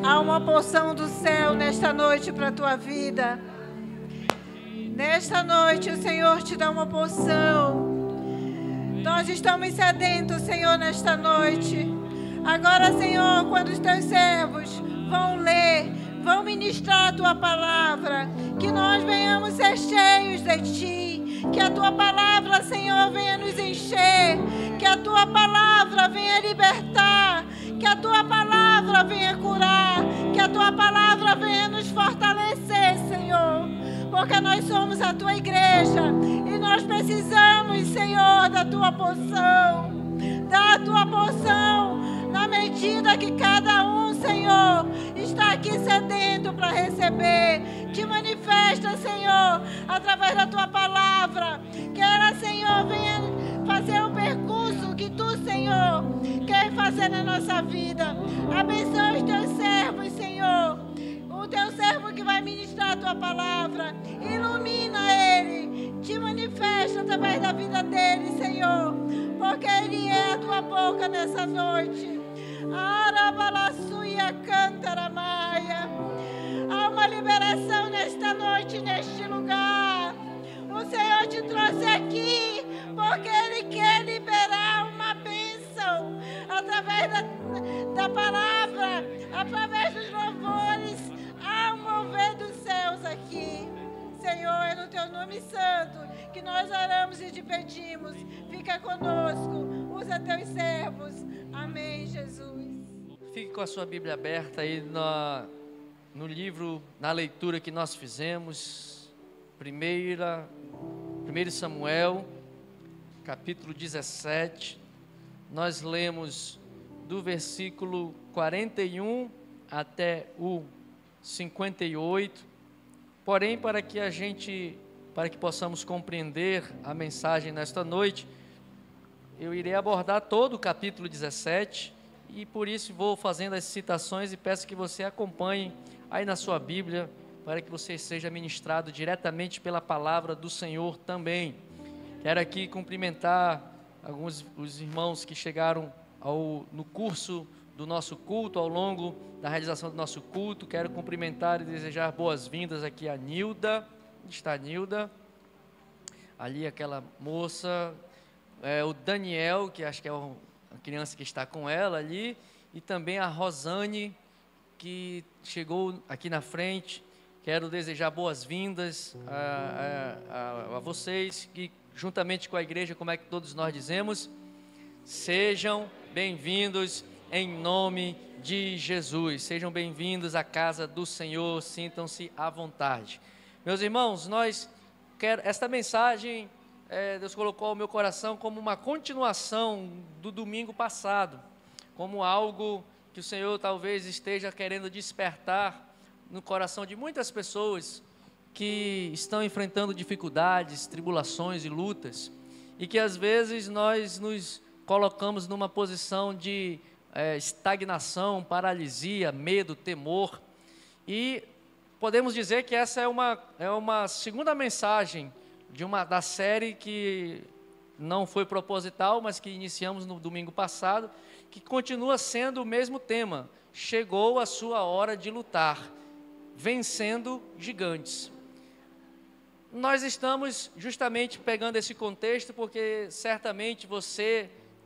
Há uma porção do céu nesta noite para a tua vida. Nesta noite o Senhor te dá uma porção. Nós estamos sedentos, Senhor, nesta noite. Agora, Senhor, quando os teus servos vão ler, vão ministrar a tua palavra, que nós venhamos ser cheios de ti, que a tua palavra, Senhor, venha nos encher, que a tua palavra venha libertar, que a tua palavra venha curar, que a tua palavra venha nos fortalecer, Senhor, porque nós somos a tua igreja e nós precisamos, Senhor, da tua porção, da tua porção, na medida que cada um, Senhor, está aqui sedento para receber. Te manifesta, Senhor, através da tua palavra, que ela, Senhor, venha fazer o percurso que tu, Senhor, quer fazer na nossa vida. Abençoa os teus servos, Senhor, o teu servo que vai ministrar a tua palavra, ilumina ele, te manifesta através da vida dele, Senhor, porque ele é a tua boca nessa noite. Arabalassuia cantaramaia. Há uma liberação nesta noite, neste lugar. O Senhor te trouxe aqui porque Ele quer liberar uma bênção através da palavra, através dos louvores. Há um mover dos céus aqui. Senhor, é no Teu nome santo que nós oramos e te pedimos. Fica conosco, usa Teus servos. Amém, Jesus. Fique com a sua Bíblia aberta aí no livro, na leitura que nós fizemos, 1 Samuel, capítulo 17. Nós lemos do versículo 41 até o 58. Porém, para que possamos compreender a mensagem nesta noite, eu irei abordar todo o capítulo 17 e por isso vou fazendo as citações e peço que você acompanhe aí na sua Bíblia, para que você seja ministrado diretamente pela palavra do Senhor também. Quero aqui cumprimentar os irmãos que chegaram no curso do nosso culto, ao longo da realização do nosso culto. Quero cumprimentar e desejar boas-vindas aqui a Nilda. Onde está a Nilda? Ali aquela moça, o Daniel, que acho que é a criança que está com ela ali, e também a Rosane, que chegou aqui na frente. Quero desejar boas-vindas a vocês, que juntamente com a igreja, como é que todos nós dizemos, sejam bem-vindos em nome de Jesus, sejam bem-vindos à casa do Senhor, sintam-se à vontade. Meus irmãos, esta mensagem, Deus colocou ao meu coração como uma continuação do domingo passado, como algo que o Senhor talvez esteja querendo despertar no coração de muitas pessoas que estão enfrentando dificuldades, tribulações e lutas, e que às vezes nós nos colocamos numa posição de estagnação, paralisia, medo, temor, e podemos dizer que essa é uma segunda mensagem da série que não foi proposital, mas que iniciamos no domingo passado, que continua sendo o mesmo tema: chegou a sua hora de lutar, vencendo gigantes. Nós estamos justamente pegando esse contexto porque certamente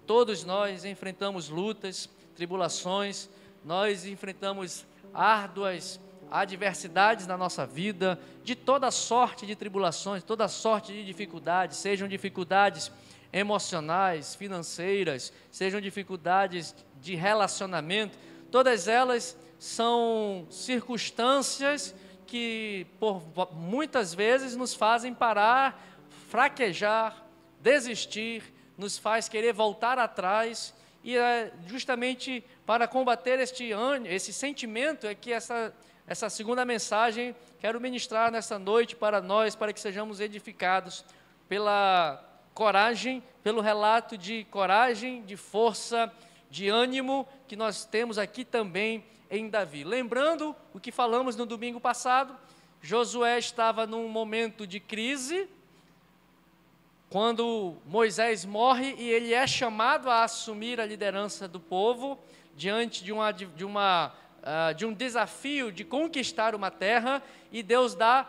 todos nós enfrentamos lutas, tribulações, nós enfrentamos árduas adversidades na nossa vida, de toda sorte de tribulações, toda sorte de dificuldades, sejam dificuldades emocionais, financeiras, sejam dificuldades de relacionamento, todas elas são circunstâncias que por muitas vezes nos fazem parar, fraquejar, desistir, nos faz querer voltar atrás, e justamente para combater esse sentimento é que essa segunda mensagem quero ministrar nessa noite para nós, para que sejamos edificados pela coragem, pelo relato de coragem, de força, de ânimo que nós temos aqui também em Davi. Lembrando o que falamos no domingo passado, Josué estava num momento de crise, quando Moisés morre e ele é chamado a assumir a liderança do povo, diante de uma de um desafio de conquistar uma terra, e Deus dá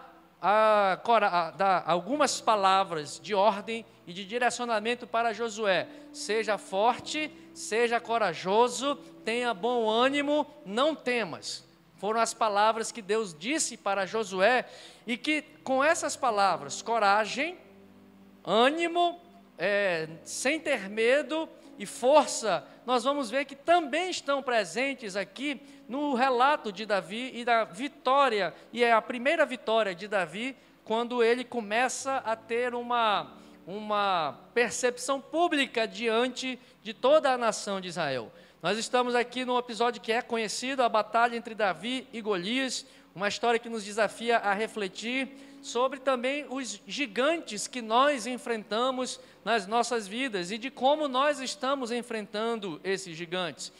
algumas palavras de ordem e de direcionamento para Josué: seja forte, seja corajoso, tenha bom ânimo, não temas. Foram as palavras que Deus disse para Josué, e que com essas palavras, coragem, ânimo, sem ter medo e força, nós vamos ver que também estão presentes aqui no relato de Davi e da vitória, e é a primeira vitória de Davi, quando ele começa a ter uma percepção pública diante de toda a nação de Israel. Nós estamos aqui num episódio que é conhecido, a batalha entre Davi e Golias, uma história que nos desafia a refletir sobre também os gigantes que nós enfrentamos nas nossas vidas e de como nós estamos enfrentando esses gigantes.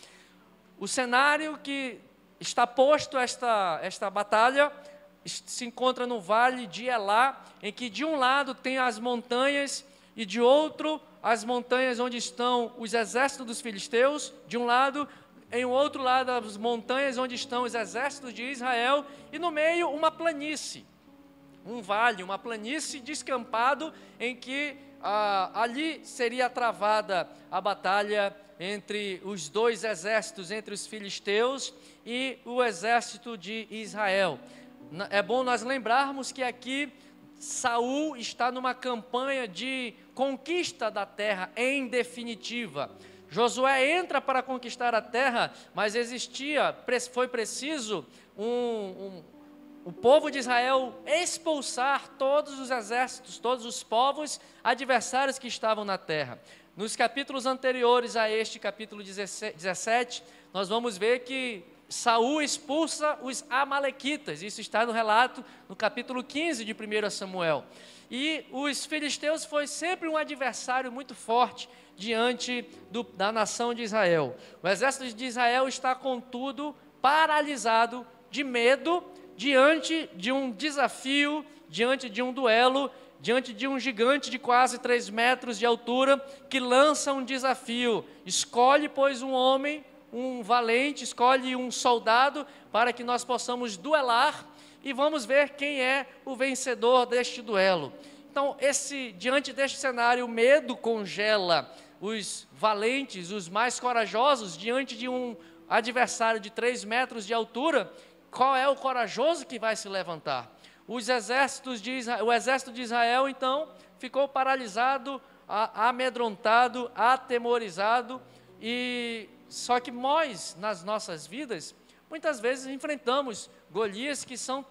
O cenário que está posto esta batalha se encontra no vale de Elá, em que de um lado tem as montanhas e de outro as montanhas onde estão os exércitos dos filisteus, de um lado, em outro lado as montanhas onde estão os exércitos de Israel, e no meio uma planície, um vale, uma planície descampado, em que ali seria travada a batalha entre os dois exércitos, entre os filisteus e o exército de Israel. É bom nós lembrarmos que aqui Saul está numa campanha de conquista da terra em definitiva. Josué entra para conquistar a terra, mas foi preciso o povo de Israel expulsar todos os exércitos, todos os povos adversários que estavam na terra. Nos capítulos anteriores a este capítulo 17, nós vamos ver que Saul expulsa os amalequitas. Isso está no relato no capítulo 15 de 1 Samuel. E os filisteus foi sempre um adversário muito forte diante da nação de Israel. O exército de Israel está, contudo, paralisado de medo diante de um desafio, diante de um duelo, diante de um gigante de quase 3 metros de altura, que lança um desafio. Escolhe, pois, um homem, um valente, escolhe um soldado, para que nós possamos duelar, e vamos ver quem é o vencedor deste duelo. Então, diante deste cenário, o medo congela os valentes, os mais corajosos, diante de um adversário de 3 metros de altura. Qual é o corajoso que vai se levantar? O exército de Israel, então, ficou paralisado, amedrontado, atemorizado, só que nós, nas nossas vidas, muitas vezes enfrentamos Golias que são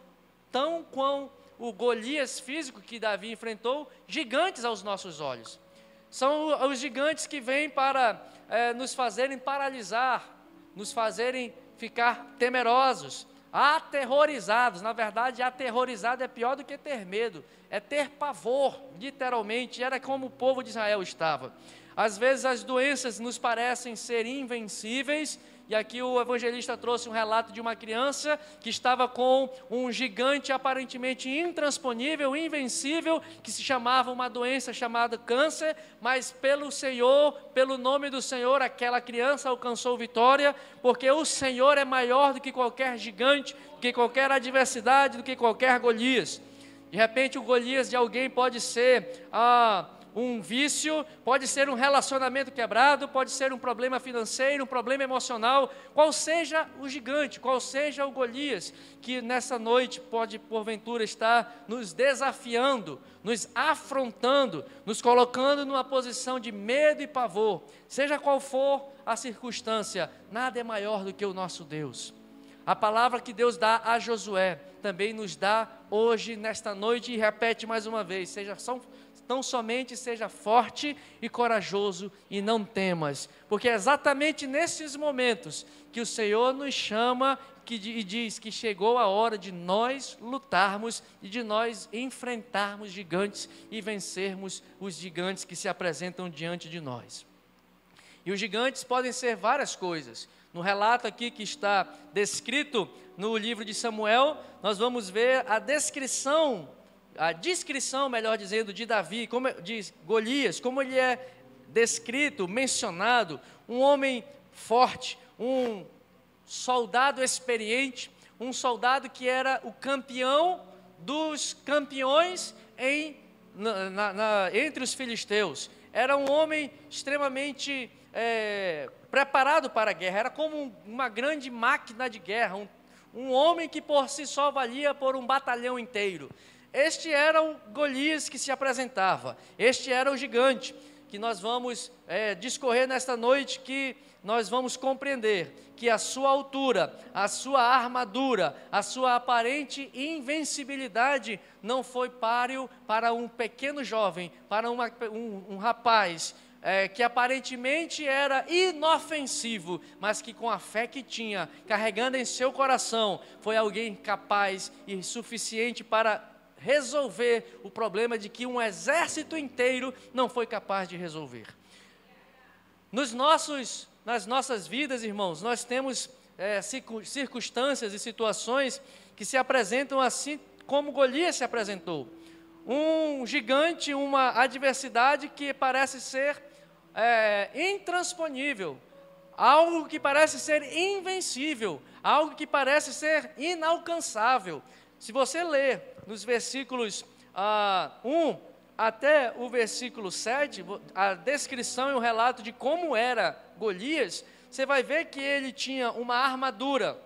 tão quão o Golias físico que Davi enfrentou, gigantes aos nossos olhos. São os gigantes que vêm para nos fazerem paralisar, nos fazerem ficar temerosos, aterrorizados. Na verdade, aterrorizado é pior do que ter medo, é ter pavor, literalmente. Era como o povo de Israel estava. Às vezes as doenças nos parecem ser invencíveis, e aqui o evangelista trouxe um relato de uma criança que estava com um gigante aparentemente intransponível, invencível, que se chamava uma doença chamada câncer, mas pelo Senhor, pelo nome do Senhor, aquela criança alcançou vitória, porque o Senhor é maior do que qualquer gigante, do que qualquer adversidade, do que qualquer Golias. De repente o Golias de alguém pode ser um vício, pode ser um relacionamento quebrado, pode ser um problema financeiro, um problema emocional, qual seja o gigante, qual seja o Golias, que nessa noite pode porventura estar nos desafiando, nos afrontando, nos colocando numa posição de medo e pavor. Seja qual for a circunstância, nada é maior do que o nosso Deus. A palavra que Deus dá a Josué também nos dá hoje, nesta noite, e repete mais uma vez: tão somente seja forte e corajoso e não temas, porque é exatamente nesses momentos que o Senhor nos chama e diz que chegou a hora de nós lutarmos e de nós enfrentarmos gigantes e vencermos os gigantes que se apresentam diante de nós. E os gigantes podem ser várias coisas. No relato aqui que está descrito no livro de Samuel, nós vamos ver a descrição, melhor dizendo, de Davi, de Golias, como ele é descrito, mencionado, um homem forte, um soldado experiente, um soldado que era o campeão dos campeões entre os filisteus. Era um homem extremamente preparado para a guerra, era como uma grande máquina de guerra, um homem que por si só valia por um batalhão inteiro. Este era o Golias que se apresentava, este era o gigante que nós vamos discorrer nesta noite, que nós vamos compreender que a sua altura, a sua armadura, a sua aparente invencibilidade não foi páreo para um pequeno jovem, para um rapaz que aparentemente era inofensivo, mas que com a fé que tinha, carregando em seu coração, foi alguém capaz e suficiente para resolver o problema de que um exército inteiro não foi capaz de resolver. Nas nossas vidas, irmãos, nós temos circunstâncias e situações que se apresentam assim como Golias se apresentou. Um gigante, uma adversidade que parece ser intransponível, algo que parece ser invencível, algo que parece ser inalcançável. Se você ler nos versículos 1 até o versículo 7, a descrição e o relato de como era Golias, você vai ver que ele tinha uma armadura,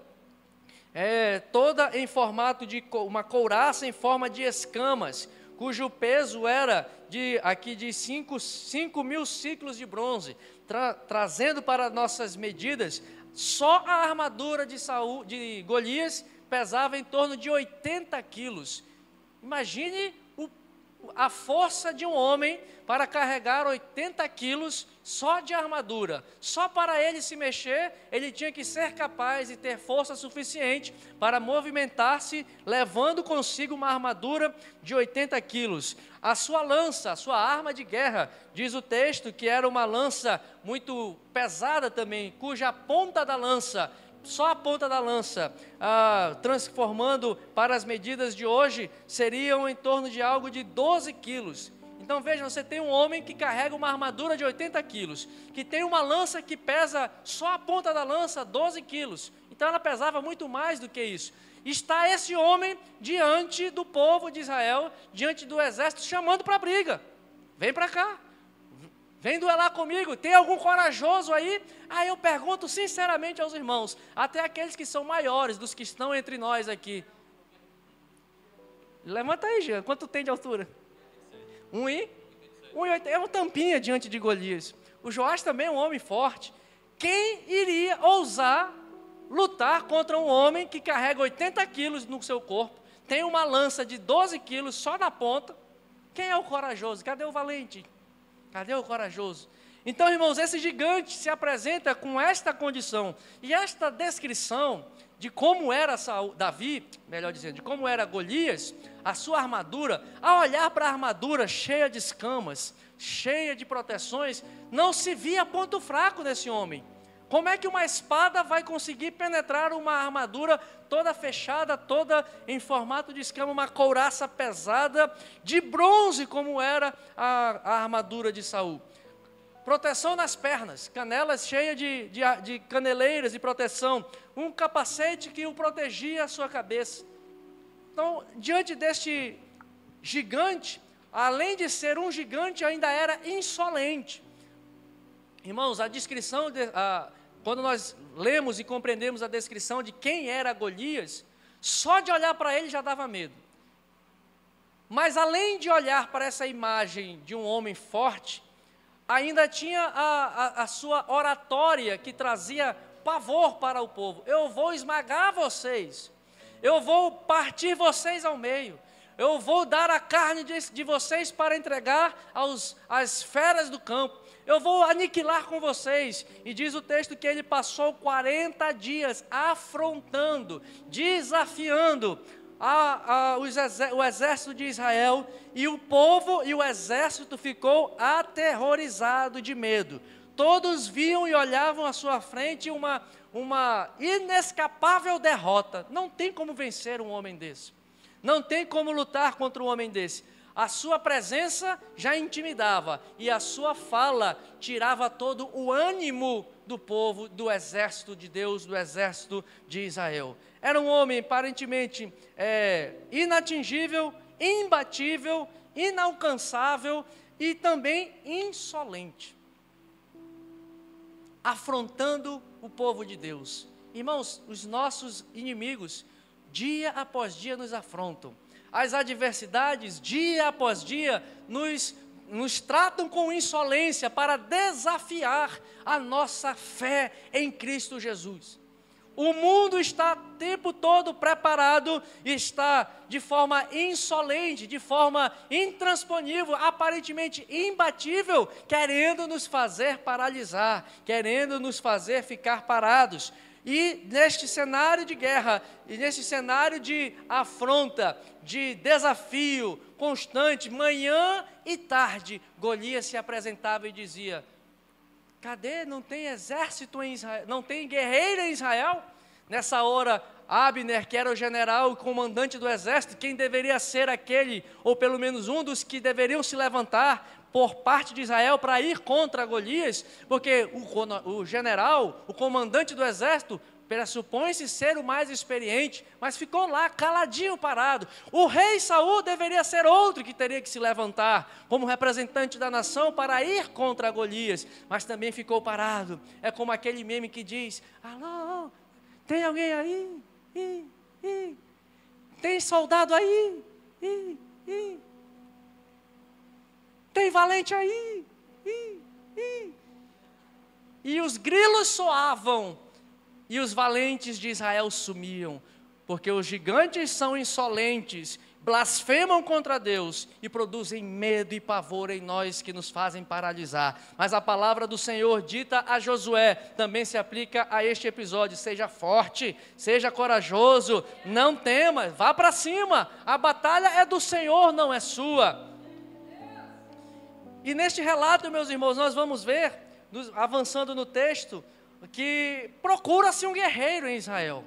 toda em formato de uma couraça em forma de escamas, cujo peso era de 5.000 ciclos de bronze, trazendo para nossas medidas, só a armadura de Golias pesava em torno de 80 quilos. Imagine a força de um homem para carregar 80 quilos só de armadura. Só para ele se mexer, ele tinha que ser capaz de ter força suficiente para movimentar-se, levando consigo uma armadura de 80 quilos. A sua lança, a sua arma de guerra, diz o texto que era uma lança muito pesada também, cuja ponta da lança, só a ponta da lança, transformando para as medidas de hoje, seriam em torno de algo de 12 quilos. Então vejam, você tem um homem que carrega uma armadura de 80 quilos, que tem uma lança que pesa, só a ponta da lança, 12 quilos. Então ela pesava muito mais do que isso. Está esse homem diante do povo de Israel, diante do exército, chamando para a briga. Vem para cá. Vem duelar comigo, tem algum corajoso aí? Aí eu pergunto sinceramente aos irmãos, até aqueles que são maiores dos que estão entre nós aqui. Levanta aí, Jean, quanto tem de altura? 1,80. É uma tampinha diante de Golias. O Joás também é um homem forte. Quem iria ousar lutar contra um homem que carrega 80 quilos no seu corpo, tem uma lança de 12 quilos só na ponta? Quem é o corajoso? Cadê o valente? Cadê o corajoso? Então, irmãos, esse gigante se apresenta com esta condição. E esta descrição de como era Davi, melhor dizendo, de como era Golias, a sua armadura, ao olhar para a armadura cheia de escamas, cheia de proteções, não se via ponto fraco nesse homem. Como é que uma espada vai conseguir penetrar uma armadura toda fechada, toda em formato de escama, uma couraça pesada de bronze, como era a armadura de Saul? Proteção nas pernas, canelas cheias de caneleiras de proteção, um capacete que o protegia a sua cabeça. Então, diante deste gigante, além de ser um gigante, ainda era insolente. Irmãos, a descrição, quando nós lemos e compreendemos a descrição de quem era Golias, só de olhar para ele já dava medo. Mas além de olhar para essa imagem de um homem forte, ainda tinha a sua oratória que trazia pavor para o povo. Eu vou esmagar vocês, eu vou partir vocês ao meio, eu vou dar a carne de vocês para entregar às feras do campo. Eu vou aniquilar com vocês. E diz o texto que ele passou 40 dias afrontando, desafiando o exército de Israel. E o povo e o exército ficou aterrorizado de medo. Todos viam e olhavam à sua frente uma inescapável derrota. Não tem como vencer um homem desse. Não tem como lutar contra um homem desse. A sua presença já intimidava e a sua fala tirava todo o ânimo do povo, do exército de Deus, do exército de Israel. Era um homem aparentemente inatingível, imbatível, inalcançável e também insolente, afrontando o povo de Deus. Irmãos, os nossos inimigos, dia após dia, nos afrontam. As adversidades, dia após dia, nos tratam com insolência para desafiar a nossa fé em Cristo Jesus. O mundo está o tempo todo preparado, está de forma insolente, de forma intransponível, aparentemente imbatível, querendo nos fazer paralisar, querendo nos fazer ficar parados. E neste cenário de guerra, e neste cenário de afronta, de desafio constante, manhã e tarde, Golias se apresentava e dizia: cadê? Não tem exército em Israel, não tem guerreiro em Israel? Nessa hora, Abner, que era o general, o comandante do exército, quem deveria ser aquele, ou pelo menos um dos que deveriam se levantar por parte de Israel para ir contra Golias, porque o general, o comandante do exército, pressupõe-se ser o mais experiente, mas ficou lá caladinho, parado. O rei Saul deveria ser outro que teria que se levantar como representante da nação para ir contra Golias, mas também ficou parado. É como aquele meme que diz: alô, tem alguém aí? Tem soldado aí? Tem valente aí? E os grilos soavam, e os valentes de Israel sumiam, porque os gigantes são insolentes, blasfemam contra Deus e produzem medo e pavor em nós que nos fazem paralisar. Mas a palavra do Senhor dita a Josué também se aplica a este episódio: seja forte, seja corajoso, não tema, vá para cima, a batalha é do Senhor, não é sua. E neste relato, meus irmãos, nós vamos ver, avançando no texto, que procura-se um guerreiro em Israel.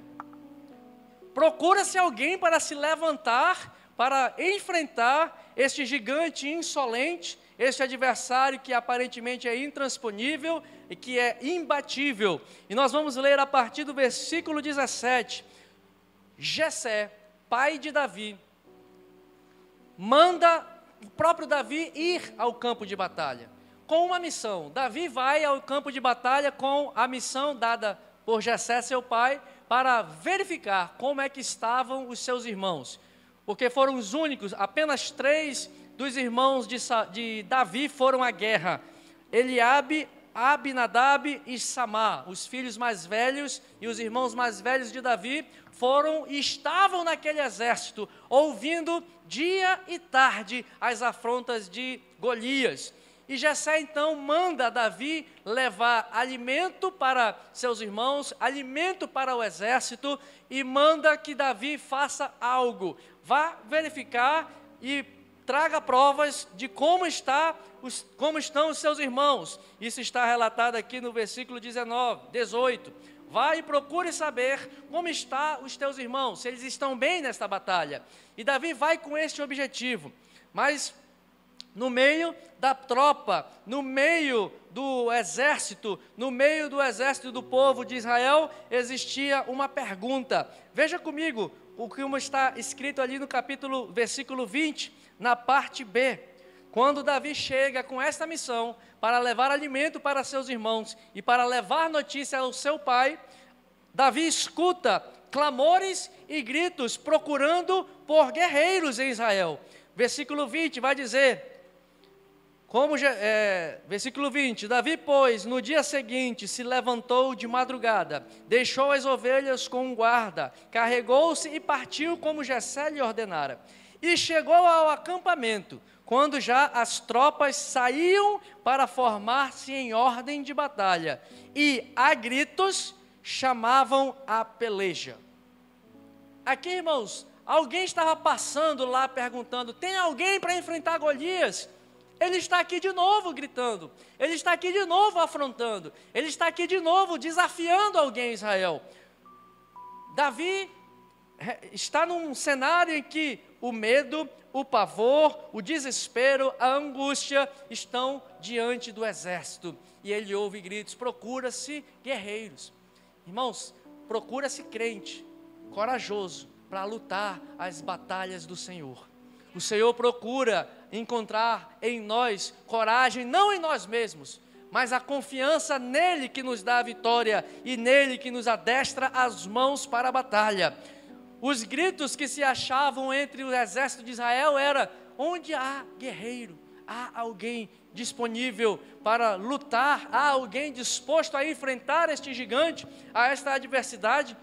Procura-se alguém para se levantar, para enfrentar este gigante insolente, este adversário que aparentemente é intransponível e que é imbatível. E nós vamos ler a partir do versículo 17. Jessé, pai de Davi, manda o próprio Davi ir ao campo de batalha, com uma missão. Davi vai ao campo de batalha com a missão dada por Jessé, seu pai, para verificar como é que estavam os seus irmãos, porque foram os únicos, apenas 3 dos irmãos de Davi foram à guerra: Eliabe, Abinadab e Samá, os filhos mais velhos e os irmãos mais velhos de Davi, foram e estavam naquele exército, ouvindo dia e tarde as afrontas de Golias. E Jessé então manda Davi levar alimento para seus irmãos, alimento para o exército, e manda que Davi faça algo. Vá verificar e traga provas de como estão os seus irmãos. Isso está relatado aqui no versículo 18. Vá e procure saber como estão os teus irmãos, se eles estão bem nesta batalha. E Davi vai com este objetivo, mas no meio da tropa, no meio do exército do povo de Israel, existia uma pergunta. Veja comigo como está escrito ali no versículo 20, na parte B. Quando Davi chega com esta missão para levar alimento para seus irmãos e para levar notícia ao seu pai, Davi escuta clamores e gritos procurando por guerreiros em Israel. Versículo 20 vai dizer... versículo 20, Davi, pois, no dia seguinte se levantou de madrugada, deixou as ovelhas com um guarda, carregou-se e partiu como Jessé lhe ordenara. E chegou ao acampamento, quando já as tropas saíam para formar-se em ordem de batalha, e a gritos chamavam a peleja. Aqui, irmãos, alguém estava passando lá perguntando: tem alguém para enfrentar Golias? Ele está aqui de novo gritando, ele está aqui de novo afrontando, ele está aqui de novo desafiando alguém em Israel. Davi está num cenário em que o medo, o pavor, o desespero, a angústia estão diante do exército. E ele ouve gritos: procura-se guerreiros. Irmãos, procura-se crente, corajoso, para lutar as batalhas do Senhor. O Senhor procura encontrar em nós coragem, não em nós mesmos, mas a confiança nele que nos dá a vitória e nele que nos adestra as mãos para a batalha. Os gritos que se achavam entre o exército de Israel era: onde há guerreiro, há alguém disponível para lutar, há alguém disposto a enfrentar este gigante, a esta adversidade.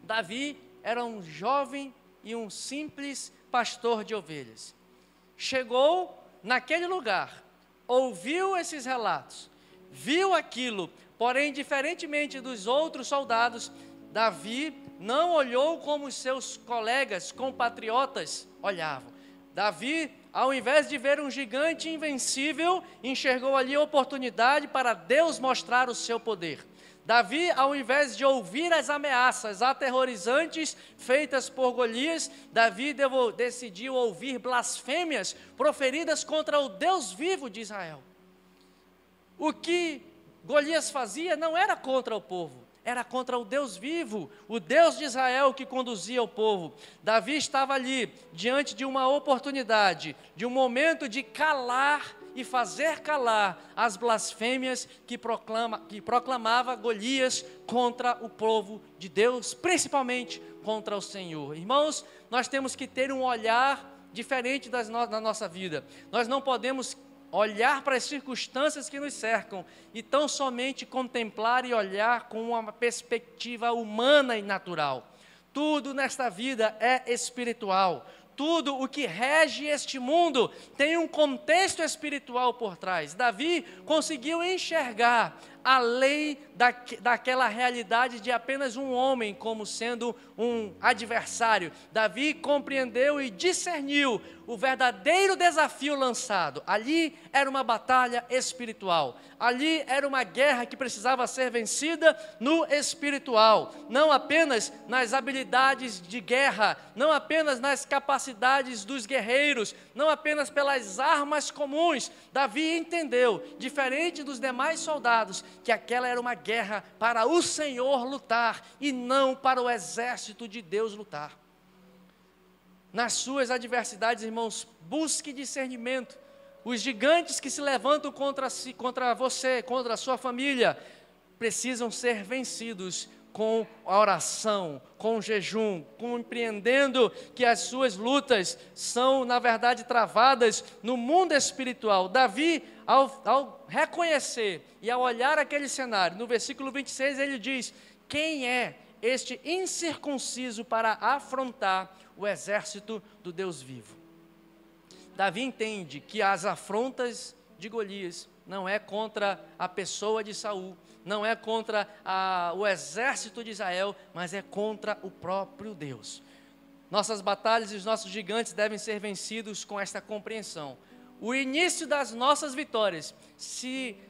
Davi era um jovem e um simples pastor de ovelhas. Chegou naquele lugar, ouviu esses relatos, viu aquilo, porém, diferentemente dos outros soldados, Davi não olhou como os seus colegas, compatriotas olhavam. Davi, ao invés de ver um gigante invencível, enxergou ali a oportunidade para Deus mostrar o seu poder. Davi, ao invés de ouvir as ameaças aterrorizantes feitas por Golias, Davi decidiu ouvir blasfêmias proferidas contra o Deus vivo de Israel. O que Golias fazia não era contra o povo, era contra o Deus vivo, o Deus de Israel que conduzia o povo. Davi estava ali, diante de uma oportunidade, de um momento de calar e fazer calar as blasfêmias que proclamava Golias contra o povo de Deus, principalmente contra o Senhor. Irmãos, nós temos que ter um olhar diferente na nossa vida. Nós não podemos olhar para as circunstâncias que nos cercam e tão somente contemplar e olhar com uma perspectiva humana e natural. Tudo nesta vida é espiritual. Tudo o que rege este mundo tem um contexto espiritual por trás. Davi conseguiu enxergar além daquela realidade de apenas um homem como sendo um adversário. Davi compreendeu e discerniu o verdadeiro desafio lançado. Ali era uma batalha espiritual. Ali era uma guerra que precisava ser vencida no espiritual. Não apenas nas habilidades de guerra, não apenas nas capacidades dos guerreiros, não apenas pelas armas comuns. Davi entendeu, diferente dos demais soldados, que aquela era uma guerra para o Senhor lutar e não para o exército de Deus lutar. Nas suas adversidades, irmãos, busque discernimento. Os gigantes que se levantam contra você, contra a sua família, precisam ser vencidos com a oração, com o jejum, compreendendo que as suas lutas são, na verdade, travadas no mundo espiritual. Davi, ao reconhecer e ao olhar aquele cenário, no versículo 26 ele diz: quem é este incircunciso para afrontar o exército do Deus vivo? Davi entende que as afrontas de Golias não é contra a pessoa de Saul, não é contra o exército de Israel, mas é contra o próprio Deus. Nossas batalhas e os nossos gigantes devem ser vencidos com esta compreensão. O início das nossas vitórias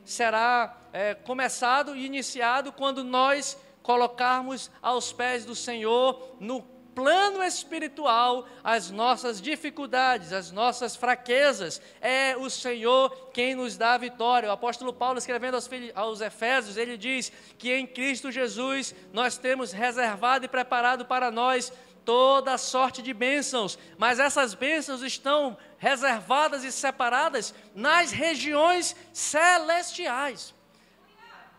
será começado e iniciado quando nós colocarmos aos pés do Senhor, no plano espiritual, as nossas dificuldades, as nossas fraquezas. É o Senhor quem nos dá a vitória. O apóstolo Paulo, escrevendo aos Efésios, ele diz que em Cristo Jesus nós temos reservado e preparado para nós toda sorte de bênçãos, mas essas bênçãos estão reservadas e separadas nas regiões celestiais.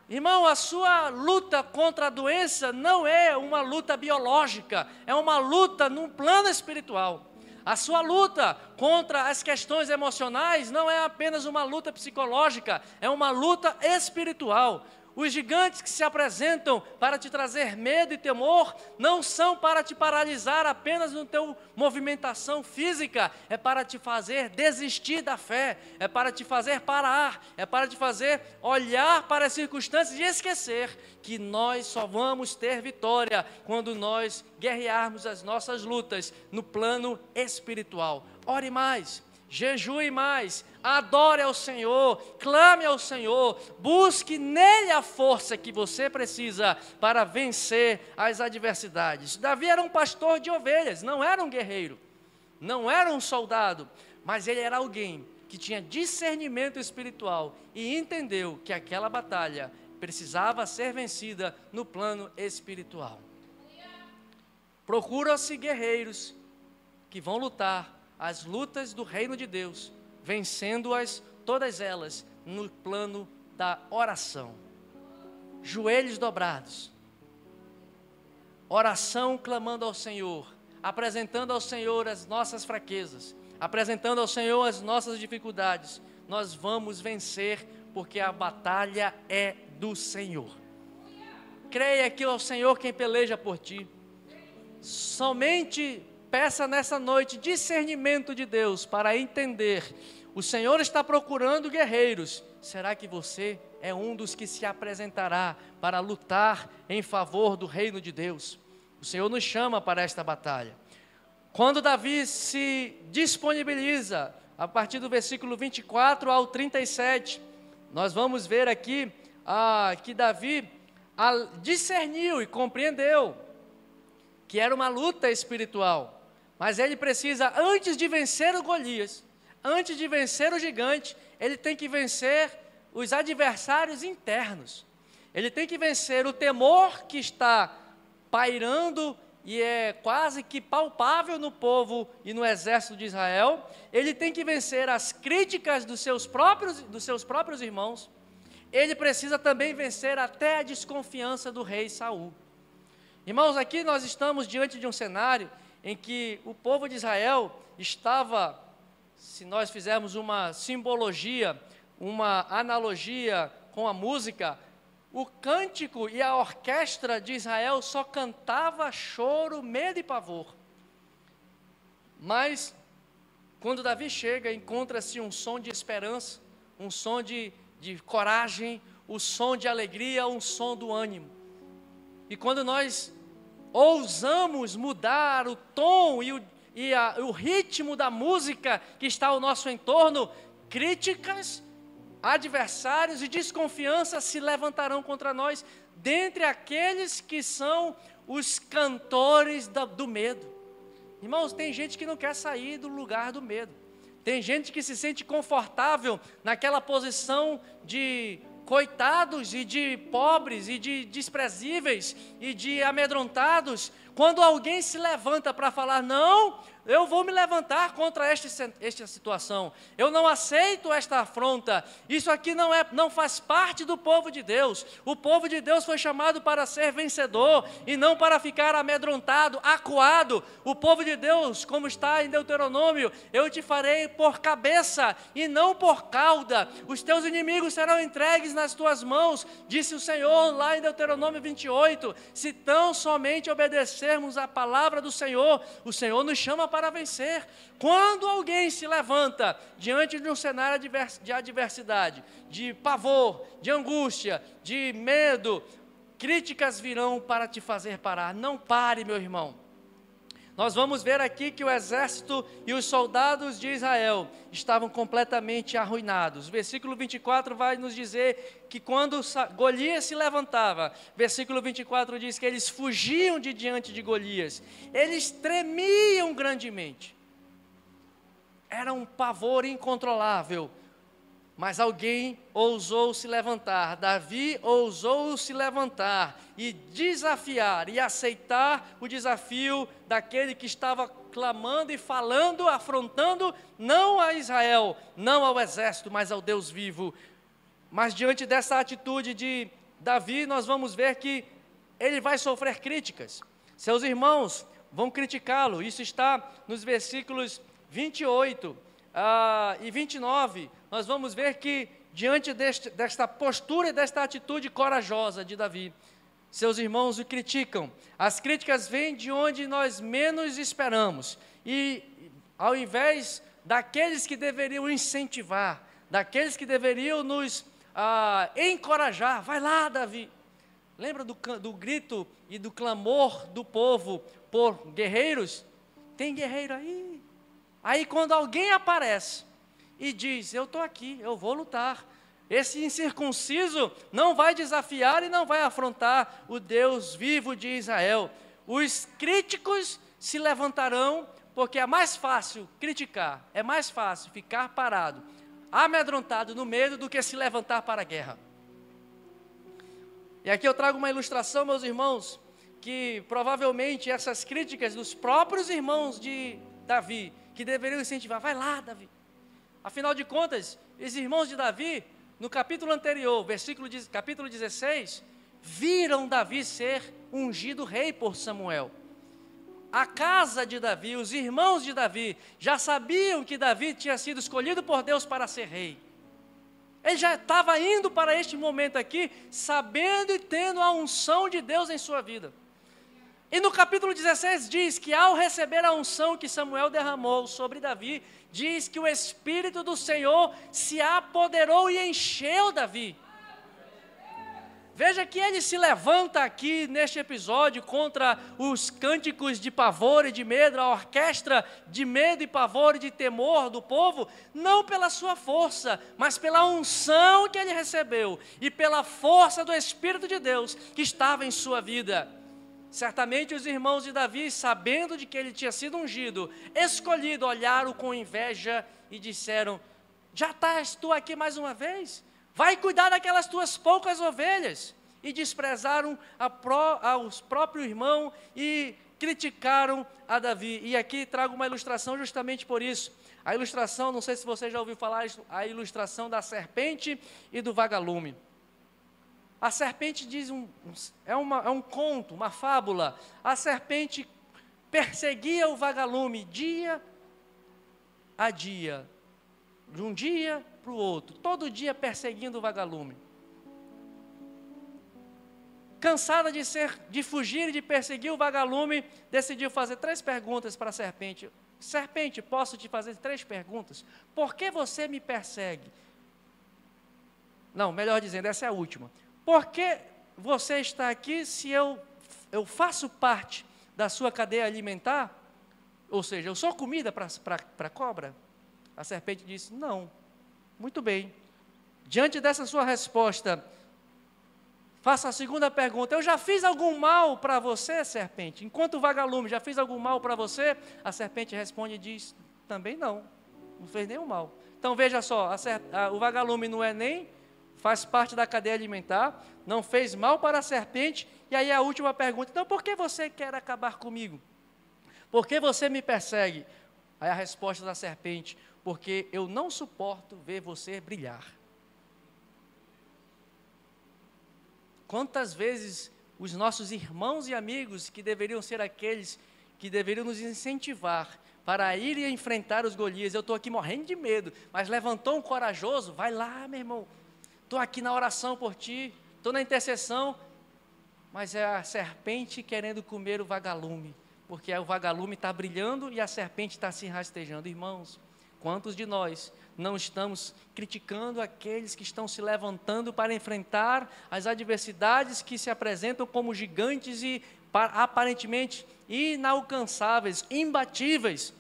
Irmão, a sua luta contra a doença não é uma luta biológica, é uma luta num plano espiritual. A sua luta contra as questões emocionais não é apenas uma luta psicológica, é uma luta espiritual. Os gigantes que se apresentam para te trazer medo e temor não são para te paralisar apenas no teu movimentação física, é para te fazer desistir da fé, é para te fazer parar, é para te fazer olhar para as circunstâncias e esquecer que nós só vamos ter vitória quando nós guerrearmos as nossas lutas no plano espiritual. Ore mais, jejue mais, adore ao Senhor, clame ao Senhor, busque nele a força que você precisa para vencer as adversidades. Davi era um pastor de ovelhas, não era um guerreiro, não era um soldado, mas ele era alguém que tinha discernimento espiritual e entendeu que aquela batalha precisava ser vencida no plano espiritual. Procura-se guerreiros que vão lutar as lutas do reino de Deus, vencendo-as todas elas no plano da oração. Joelhos dobrados, oração clamando ao Senhor, apresentando ao Senhor as nossas fraquezas, apresentando ao Senhor as nossas dificuldades. Nós vamos vencer, porque a batalha é do Senhor. Creia que é o Senhor quem peleja por ti. Somente peça nessa noite discernimento de Deus para entender. O Senhor está procurando guerreiros. Será que você é um dos que se apresentará para lutar em favor do reino de Deus? O Senhor nos chama para esta batalha. Quando Davi se disponibiliza, a partir do versículo 24 ao 37, nós vamos ver aqui que Davi discerniu e compreendeu que era uma luta espiritual. Mas ele precisa, antes de vencer o Golias, antes de vencer o gigante, ele tem que vencer os adversários internos. Ele tem que vencer o temor que está pairando e é quase que palpável no povo e no exército de Israel. Ele tem que vencer as críticas dos seus próprios irmãos. Ele precisa também vencer até a desconfiança do rei Saul. Irmãos, aqui nós estamos diante de um cenário em que o povo de Israel estava, se nós fizermos uma simbologia, uma analogia com a música, o cântico e a orquestra de Israel só cantava choro, medo e pavor. Mas, quando Davi chega, encontra-se um som de esperança, um som de coragem, um som de alegria, um som do ânimo. E quando nós ousamos mudar o tom e o ritmo da música que está ao nosso entorno, críticas, adversários e desconfiança se levantarão contra nós, dentre aqueles que são os cantores do medo. Irmãos, tem gente que não quer sair do lugar do medo. Tem gente que se sente confortável naquela posição de coitados e de pobres e de desprezíveis e de amedrontados, quando alguém se levanta para falar, não, eu vou me levantar contra esta situação, eu não aceito esta afronta, isso aqui não faz parte do povo de Deus. O povo de Deus foi chamado para ser vencedor e não para ficar amedrontado, acuado. O povo de Deus, como está em Deuteronômio, eu te farei por cabeça e não por cauda, os teus inimigos serão entregues nas tuas mãos, disse o Senhor lá em Deuteronômio 28, se tão somente obedecermos a palavra do Senhor, o Senhor nos chama para vencer. Quando alguém se levanta diante de um cenário de adversidade, de pavor, de angústia, de medo, críticas virão para te fazer parar. Não pare, meu irmão. Nós vamos ver aqui que o exército e os soldados de Israel estavam completamente arruinados. O versículo 24 vai nos dizer que quando Golias se levantava, versículo 24 diz que eles fugiam de diante de Golias, eles tremiam grandemente. Era um pavor incontrolável. Mas alguém ousou se levantar, Davi ousou se levantar e desafiar e aceitar o desafio daquele que estava clamando e falando, afrontando, não a Israel, não ao exército, mas ao Deus vivo. Mas diante dessa atitude de Davi, nós vamos ver que ele vai sofrer críticas. Seus irmãos vão criticá-lo, isso está nos versículos 28 e 29, nós vamos ver que diante desta postura e desta atitude corajosa de Davi, seus irmãos o criticam. As críticas vêm de onde nós menos esperamos, e ao invés daqueles que deveriam incentivar, daqueles que deveriam nos encorajar, vai lá, Davi. Lembra do grito e do clamor do povo por guerreiros? Tem guerreiro aí? Aí quando alguém aparece e diz, eu estou aqui, eu vou lutar, esse incircunciso não vai desafiar e não vai afrontar o Deus vivo de Israel. Os críticos se levantarão, porque é mais fácil criticar, é mais fácil ficar parado, amedrontado no medo, do que se levantar para a guerra. E aqui eu trago uma ilustração, meus irmãos, que provavelmente essas críticas dos próprios irmãos de Davi, que deveriam incentivar, vai lá, Davi. Afinal de contas, os irmãos de Davi, no capítulo anterior, capítulo 16, viram Davi ser ungido rei por Samuel. A casa de Davi, os irmãos de Davi, já sabiam que Davi tinha sido escolhido por Deus para ser rei. Ele já estava indo para este momento aqui, sabendo e tendo a unção de Deus em sua vida. E no capítulo 16 diz que ao receber a unção que Samuel derramou sobre Davi, diz que o Espírito do Senhor se apoderou e encheu Davi. Veja que ele se levanta aqui neste episódio contra os cânticos de pavor e de medo, a orquestra de medo e pavor e de temor do povo, não pela sua força, mas pela unção que ele recebeu e pela força do Espírito de Deus que estava em sua vida. Certamente os irmãos de Davi, sabendo de que ele tinha sido ungido, escolhido, olharam com inveja e disseram, já estás tu aqui mais uma vez? Vai cuidar daquelas tuas poucas ovelhas. E desprezaram aos próprios irmãos e criticaram a Davi. E aqui trago uma ilustração justamente por isso. A ilustração, não sei se você já ouviu falar, a ilustração da serpente e do vagalume. A serpente diz é um conto, uma fábula. A serpente perseguia o vagalume dia a dia, de um dia para o outro, todo dia perseguindo o vagalume. Cansada de fugir e de perseguir o vagalume, decidiu fazer 3 perguntas para a serpente. Serpente, posso te fazer 3 perguntas? Por que você me persegue? Não, melhor dizendo, essa é a última. Por que você está aqui se eu faço parte da sua cadeia alimentar? Ou seja, eu sou comida para a cobra? A serpente disse, não. Muito bem. Diante dessa sua resposta, faça a segunda pergunta. Eu já fiz algum mal para você, serpente? Enquanto o vagalume, já fiz algum mal para você? A serpente responde e diz, também não. Não fez nenhum mal. Então veja só, o vagalume não é nem, faz parte da cadeia alimentar, não fez mal para a serpente. E aí a última pergunta, então por que você quer acabar comigo? Por que você me persegue? Aí a resposta da serpente, porque eu não suporto ver você brilhar. Quantas vezes os nossos irmãos e amigos, que deveriam ser aqueles que deveriam nos incentivar para ir e enfrentar os Golias, eu estou aqui morrendo de medo, mas levantou um corajoso, vai lá, meu irmão, estou aqui na oração por ti, estou na intercessão, mas é a serpente querendo comer o vagalume, porque o vagalume está brilhando e a serpente está se rastejando. Irmãos, quantos de nós não estamos criticando aqueles que estão se levantando para enfrentar as adversidades que se apresentam como gigantes e aparentemente inalcançáveis, imbatíveis?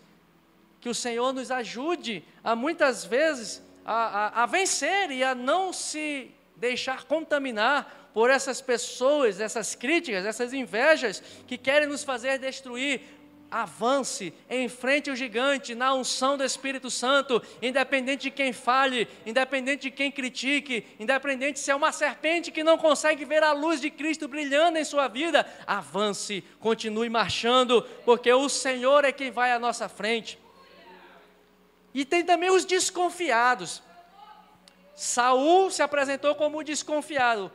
Que o Senhor nos ajude a muitas vezes a vencer e a não se deixar contaminar por essas pessoas, essas críticas, essas invejas que querem nos fazer destruir. Avance, enfrente o gigante na unção do Espírito Santo, independente de quem fale, independente de quem critique, independente se é uma serpente que não consegue ver a luz de Cristo brilhando em sua vida. Avance, continue marchando, porque o Senhor é quem vai à nossa frente. E tem também os desconfiados. Saul se apresentou como desconfiado.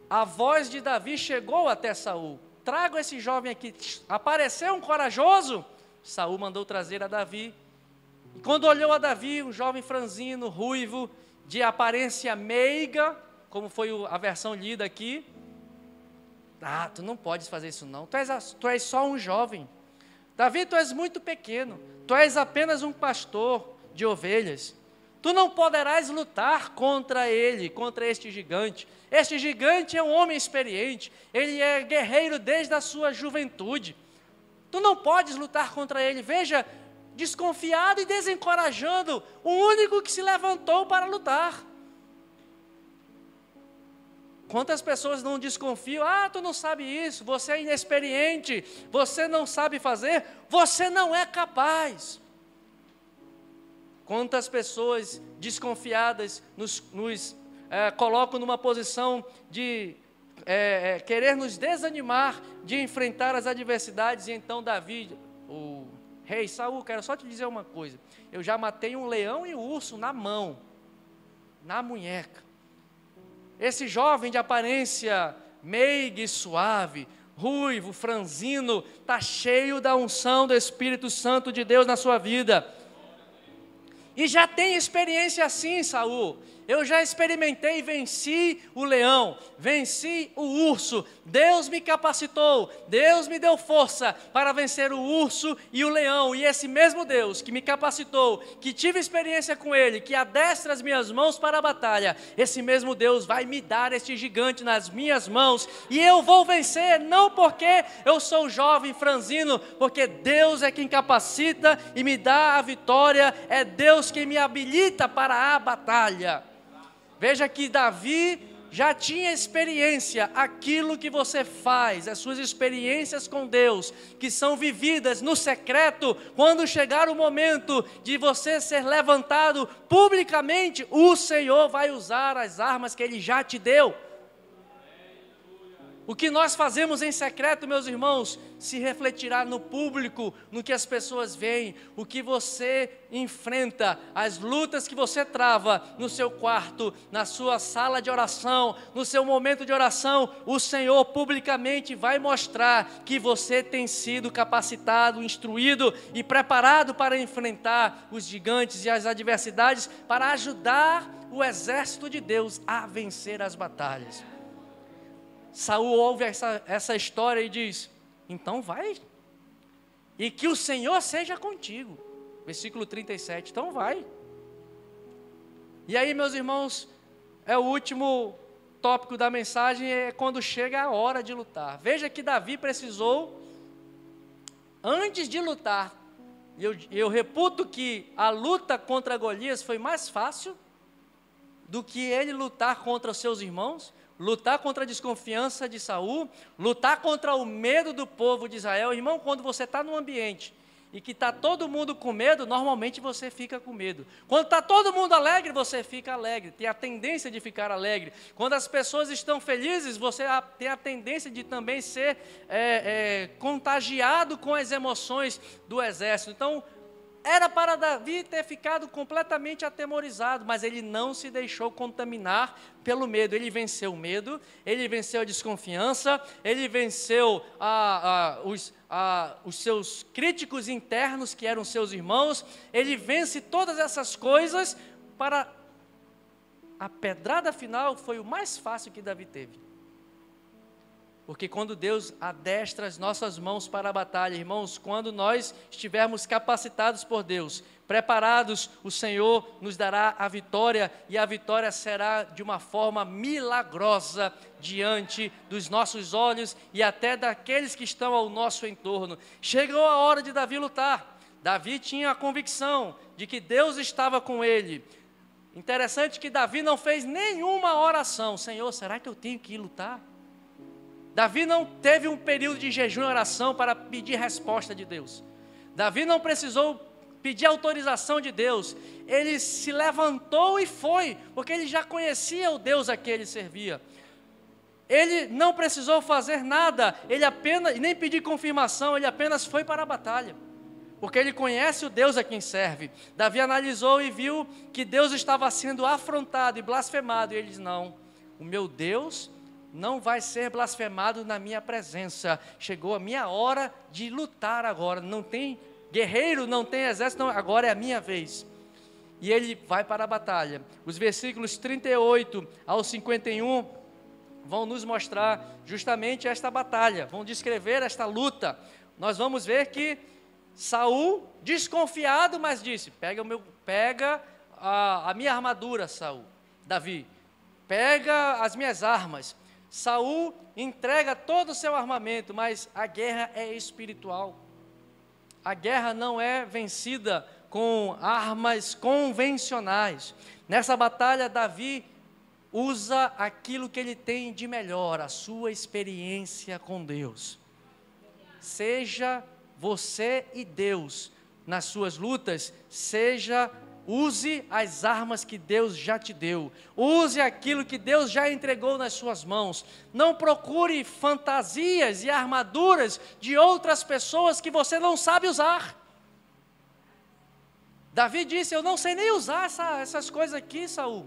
A voz de Davi chegou até Saul. Trago esse jovem aqui. Apareceu um corajoso. Saul mandou trazer a Davi. E quando olhou a Davi, um jovem franzino, ruivo, de aparência meiga, como foi a versão lida aqui. Ah, tu não podes fazer isso não. Tu és só um jovem. Davi, tu és muito pequeno. Tu és apenas um pastor de ovelhas. Tu não poderás lutar contra ele, contra este gigante. Este gigante é um homem experiente, ele é guerreiro desde a sua juventude. Tu não podes lutar contra ele. Veja desconfiado e desencorajando o único que se levantou para lutar. Quantas pessoas não desconfiam? Tu não sabe isso, você é inexperiente, você não sabe fazer, você não é capaz. Quantas pessoas desconfiadas nos colocam numa posição de querer nos desanimar de enfrentar as adversidades. E então Davi, o rei Saul, quero só te dizer uma coisa, eu já matei um leão e um urso na mão, na munheca. Esse jovem de aparência meiga e suave, ruivo, franzino, está cheio da unção do Espírito Santo de Deus na sua vida. E já tem experiência assim, Saul. Eu já experimentei e venci o leão, venci o urso. Deus me capacitou, Deus me deu força para vencer o urso e o leão. E esse mesmo Deus que me capacitou, que tive experiência com Ele, que adestra as minhas mãos para a batalha, esse mesmo Deus vai me dar este gigante nas minhas mãos. E eu vou vencer, não porque eu sou jovem franzino, porque Deus é quem capacita e me dá a vitória, é Deus quem me habilita para a batalha. Veja que Davi já tinha experiência, aquilo que você faz, as suas experiências com Deus, que são vividas no secreto, quando chegar o momento de você ser levantado publicamente, o Senhor vai usar as armas que Ele já te deu. O que nós fazemos em secreto, meus irmãos, se refletirá no público, no que as pessoas veem, o que você enfrenta, as lutas que você trava no seu quarto, na sua sala de oração, no seu momento de oração. O Senhor publicamente vai mostrar que você tem sido capacitado, instruído e preparado para enfrentar os gigantes e as adversidades, para ajudar o exército de Deus a vencer as batalhas. Saul ouve essa história e diz: então vai, e que o Senhor seja contigo. Versículo 37, então vai. E aí, meus irmãos, é o último tópico da mensagem, é quando chega a hora de lutar. Veja que Davi precisou, antes de lutar, eu reputo que a luta contra Golias foi mais fácil do que ele lutar contra os seus irmãos, lutar contra a desconfiança de Saul, lutar contra o medo do povo de Israel. Irmão, quando você está num ambiente e que está todo mundo com medo, normalmente você fica com medo. Quando está todo mundo alegre, você fica alegre, tem a tendência de ficar alegre. Quando as pessoas estão felizes, você tem a tendência de também ser contagiado com as emoções do exército. Então, era para Davi ter ficado completamente atemorizado, mas ele não se deixou contaminar pelo medo. Ele venceu o medo, ele venceu a desconfiança, ele venceu os seus críticos internos, que eram seus irmãos. Ele vence todas essas coisas. Para a pedrada final foi o mais fácil que Davi teve. Porque quando Deus adestra as nossas mãos para a batalha, irmãos, quando nós estivermos capacitados por Deus, preparados, o Senhor nos dará a vitória, e a vitória será de uma forma milagrosa diante dos nossos olhos e até daqueles que estão ao nosso entorno. Chegou a hora de Davi lutar. Davi tinha a convicção de que Deus estava com ele. Interessante que Davi não fez nenhuma oração: Senhor, será que eu tenho que ir lutar? Davi não teve um período de jejum e oração para pedir resposta de Deus. Davi não precisou pedir autorização de Deus. Ele se levantou e foi, porque ele já conhecia o Deus a que ele servia. Ele não precisou fazer nada, nem pedir confirmação, ele apenas foi para a batalha, porque ele conhece o Deus a quem serve. Davi analisou e viu que Deus estava sendo afrontado e blasfemado, e ele diz: não, o meu Deus não vai ser blasfemado na minha presença. Chegou a minha hora de lutar agora. Não tem guerreiro, não tem exército, não, agora é a minha vez. E ele vai para a batalha. Os versículos 38 ao 51 vão nos mostrar justamente esta batalha, vão descrever esta luta. Nós vamos ver que Saul, desconfiado, mas disse: pega a minha armadura, Davi, pega as minhas armas. Saul entrega todo o seu armamento, mas a guerra é espiritual. a guerra não é vencida com armas convencionais. Nessa batalha, Davi usa aquilo que ele tem de melhor, a sua experiência com Deus. Seja você e Deus nas suas lutas, use as armas que Deus já te deu, use aquilo que Deus já entregou nas suas mãos. Não procure fantasias e armaduras de outras pessoas que você não sabe usar. Davi disse: eu não sei nem usar essas coisas aqui, Saul.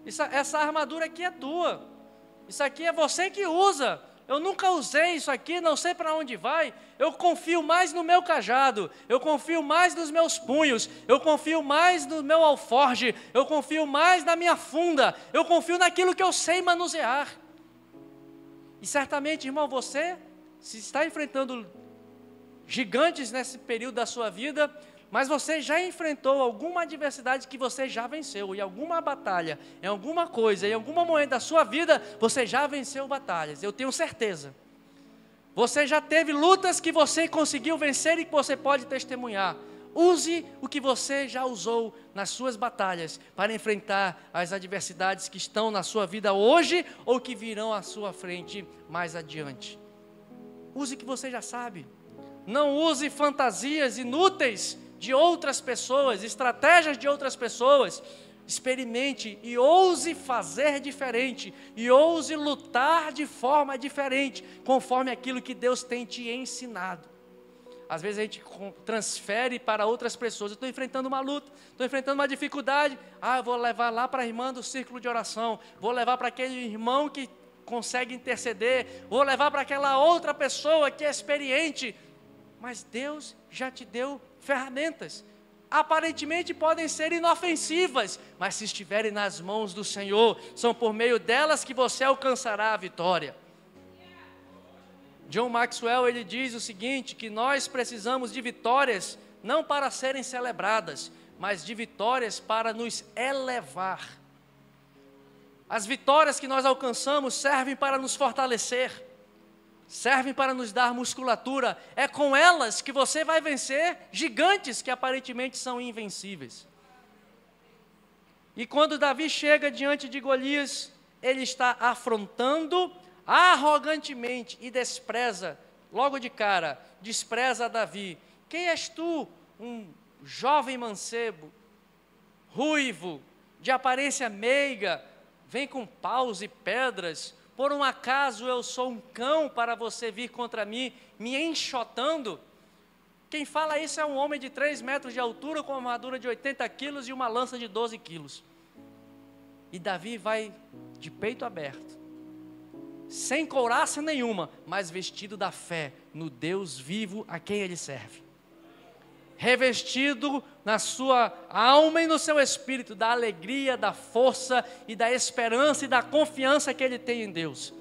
Essa armadura aqui é tua, isso aqui é você que usa. Eu nunca usei isso aqui, não sei para onde vai. Eu confio mais no meu cajado, eu confio mais nos meus punhos, eu confio mais no meu alforje, eu confio mais na minha funda, eu confio naquilo que eu sei manusear. E certamente, irmão, você, se está enfrentando gigantes nesse período da sua vida, mas você já enfrentou alguma adversidade que você já venceu, em alguma batalha, em alguma coisa, em algum momento da sua vida, você já venceu batalhas, eu tenho certeza. Você já teve lutas que você conseguiu vencer e que você pode testemunhar. Use o que você já usou nas suas batalhas para enfrentar as adversidades que estão na sua vida hoje ou que virão à sua frente mais adiante. Use o que você já sabe. Não use fantasias inúteis de outras pessoas, estratégias de outras pessoas. Experimente e ouse fazer diferente, e ouse lutar de forma diferente, conforme aquilo que Deus tem te ensinado. Às vezes a gente transfere para outras pessoas: eu estou enfrentando uma luta, estou enfrentando uma dificuldade, eu vou levar lá para a irmã do círculo de oração, vou levar para aquele irmão que consegue interceder, vou levar para aquela outra pessoa que é experiente. Mas Deus já te deu ferramentas, aparentemente podem ser inofensivas, mas se estiverem nas mãos do Senhor, são por meio delas que você alcançará a vitória. John Maxwell, ele diz o seguinte, que nós precisamos de vitórias, não para serem celebradas, mas de vitórias para nos elevar. As vitórias que nós alcançamos servem para nos fortalecer, servem para nos dar musculatura. É com elas que você vai vencer gigantes que aparentemente são invencíveis. E quando Davi chega diante de Golias, ele está afrontando arrogantemente e despreza, logo de cara, despreza Davi. Quem és tu? Um jovem mancebo, ruivo, de aparência meiga, vem com paus e pedras. Por um acaso eu sou um cão para você vir contra mim, me enxotando? Quem fala isso é um homem de 3 metros de altura, com uma armadura de 80 quilos e uma lança de 12 quilos. E Davi vai de peito aberto, sem couraça nenhuma, mas vestido da fé no Deus vivo a quem ele serve. Revestido na sua alma e no seu espírito da alegria, da força e da esperança e da confiança que ele tem em Deus.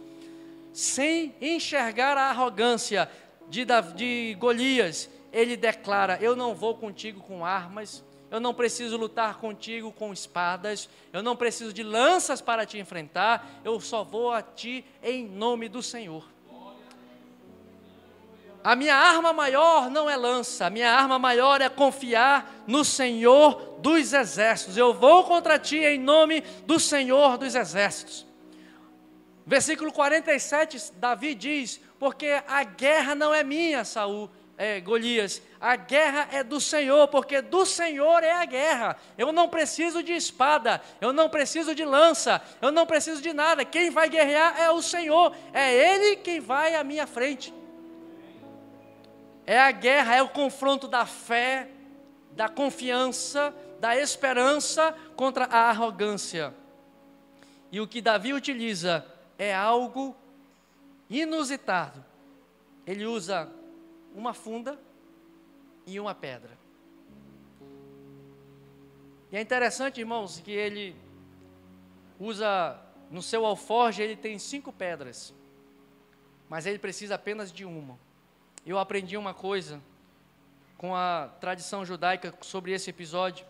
Sem enxergar a arrogância de Golias, ele declara: eu não vou contigo com armas, eu não preciso lutar contigo com espadas, eu não preciso de lanças para te enfrentar, eu só vou a ti em nome do Senhor. A minha arma maior não é lança, a minha arma maior é confiar no Senhor dos exércitos. Eu vou contra ti em nome do Senhor dos exércitos. Versículo 47, Davi diz: porque a guerra não é minha, Golias, a guerra é do Senhor, porque do Senhor é a guerra. Eu não preciso de espada, eu não preciso de lança, eu não preciso de nada. Quem vai guerrear é o Senhor, é Ele quem vai à minha frente. É a guerra, é o confronto da fé, da confiança, da esperança contra a arrogância. E o que Davi utiliza é algo inusitado. Ele usa uma funda e uma pedra. E é interessante, irmãos, que ele usa, no seu alforje ele tem 5 pedras, mas ele precisa apenas de uma. Eu aprendi uma coisa com a tradição judaica sobre esse episódio.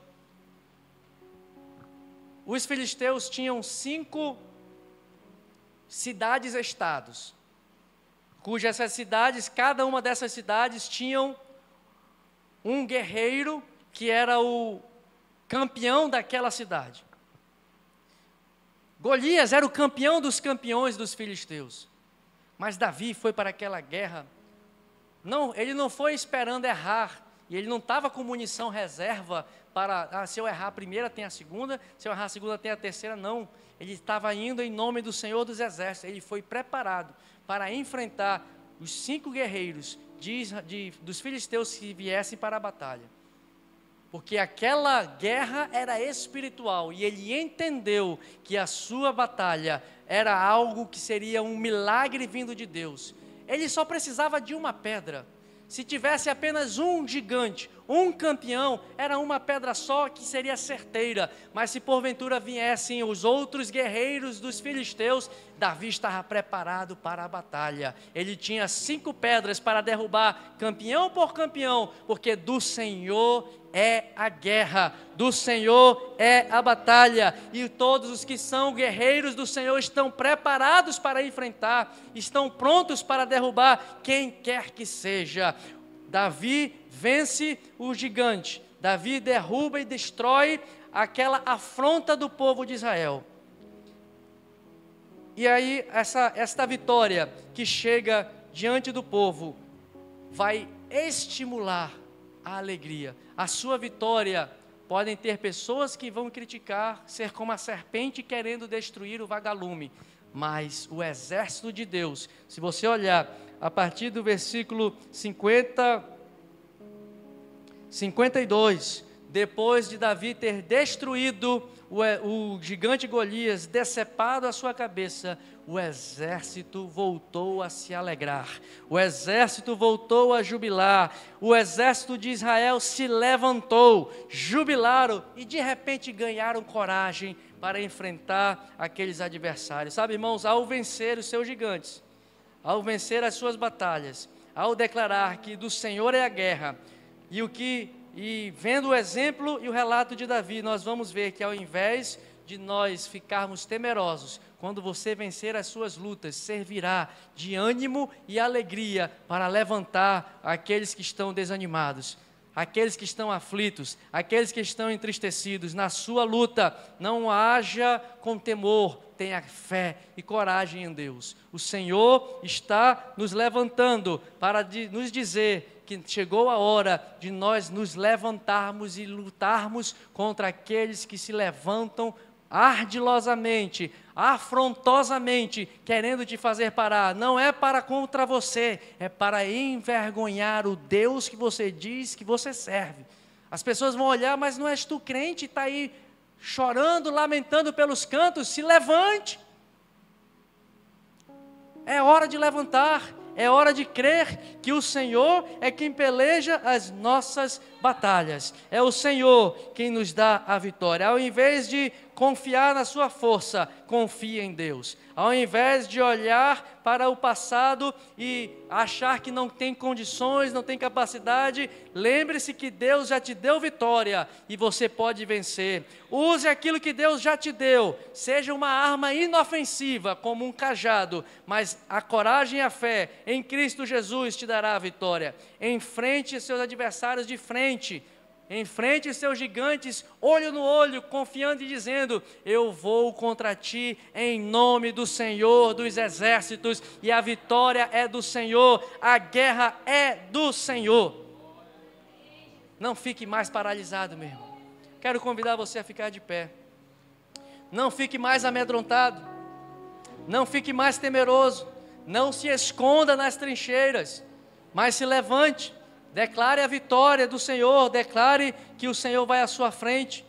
Os filisteus tinham 5 cidades-estados, cujas essas cidades, cada uma dessas cidades tinham um guerreiro que era o campeão daquela cidade. Golias era o campeão dos campeões dos filisteus. Mas Davi foi para aquela guerra. Não, ele não foi esperando errar. E ele não estava com munição reserva para, se eu errar a primeira, tem a segunda, se eu errar a segunda, tem a terceira. Não, ele estava indo em nome do Senhor dos Exércitos. Ele foi preparado para enfrentar os 5 guerreiros dos filisteus que viessem para a batalha. Porque aquela guerra era espiritual e ele entendeu que a sua batalha era algo que seria um milagre vindo de Deus. Ele só precisava de uma pedra. Se tivesse apenas um gigante, um campeão, era uma pedra só que seria certeira. Mas se porventura viessem os outros guerreiros dos filisteus, Davi estava preparado para a batalha. Ele tinha 5 pedras para derrubar campeão por campeão, porque do Senhor é a guerra, do Senhor é a batalha, e todos os que são guerreiros do Senhor estão preparados para enfrentar, estão prontos para derrubar quem quer que seja. Davi vence o gigante, Davi derruba e destrói aquela afronta do povo de Israel. E aí esta vitória que chega diante do povo vai estimular a alegria. A sua vitória, podem ter pessoas que vão criticar, ser como a serpente querendo destruir o vagalume, mas o exército de Deus, se você olhar a partir do versículo 52, depois de Davi ter destruído o gigante Golias, decepado a sua cabeça, o exército voltou a se alegrar, o exército voltou a jubilar, o exército de Israel se levantou, jubilaram e de repente ganharam coragem para enfrentar aqueles adversários. Sabe, irmãos, ao vencer os seus gigantes, ao vencer as suas batalhas, ao declarar que do Senhor é a guerra, e vendo o exemplo e o relato de Davi, nós vamos ver que ao invés de nós ficarmos temerosos, quando você vencer as suas lutas, servirá de ânimo e alegria para levantar aqueles que estão desanimados, aqueles que estão aflitos, aqueles que estão entristecidos. Na sua luta, não haja com temor, tenha fé e coragem em Deus. O Senhor está nos levantando para nos dizer que chegou a hora de nós nos levantarmos e lutarmos contra aqueles que se levantam ardilosamente, afrontosamente, querendo te fazer parar. Não é para contra você, é para envergonhar o Deus que você diz que você serve. As pessoas vão olhar, mas não és tu crente, está aí chorando, lamentando pelos cantos. Se levante. É hora de levantar. É hora de crer que o Senhor é quem peleja as nossas batalhas. É o Senhor quem nos dá a vitória. Ao invés de confiar na sua força, confie em Deus. Ao invés de olhar para o passado e achar que não tem condições, não tem capacidade, lembre-se que Deus já te deu vitória e você pode vencer. Use aquilo que Deus já te deu. Seja uma arma inofensiva, como um cajado, mas a coragem e a fé em Cristo Jesus te dará a vitória. Enfrente seus adversários de frente. Enfrente seus gigantes, olho no olho, confiando e dizendo: eu vou contra ti em nome do Senhor dos exércitos, e a vitória é do Senhor, a guerra é do Senhor. Não fique mais paralisado, meu irmão. Quero convidar você a ficar de pé. Não fique mais amedrontado, não fique mais temeroso, não se esconda nas trincheiras, mas se levante. Declare a vitória do Senhor, declare que o Senhor vai à sua frente.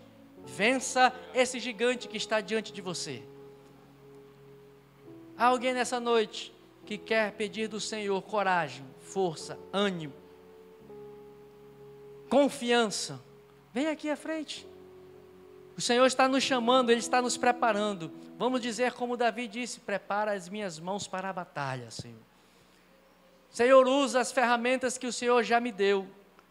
Vença esse gigante que está diante de você. Há alguém nessa noite que quer pedir do Senhor coragem, força, ânimo, confiança? Vem aqui à frente. O Senhor está nos chamando, Ele está nos preparando. Vamos dizer como Davi disse: prepara as minhas mãos para a batalha, Senhor. Senhor, usa as ferramentas que o Senhor já me deu